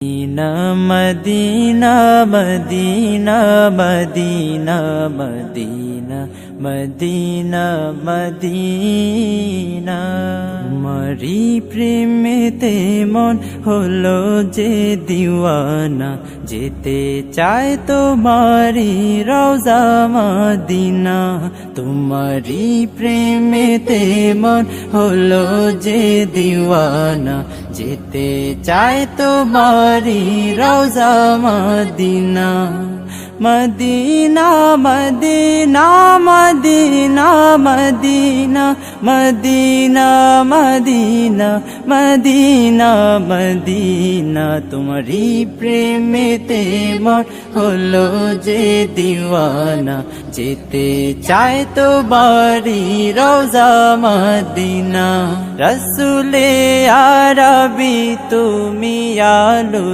Medina Medina Medina Medina Medina Medina Medina তোমারি প্রেমেতে মন হলো যে দিওয়ানা, যেতে চায় তোমারি রওজা মদিনা। তোমারি প্রেমেতে মন হলো যে দিওয়ানা, যেতে চায় তোমারি রওজা Medina. Medina Medina Medina Medina Medina Medina Medina Medina তোমারি প্রেমেতে মন হলো যে দিওয়ানা, যেতে চায় তোমারি রওজা মদিনা। রসুলে আরবি তুমি আলো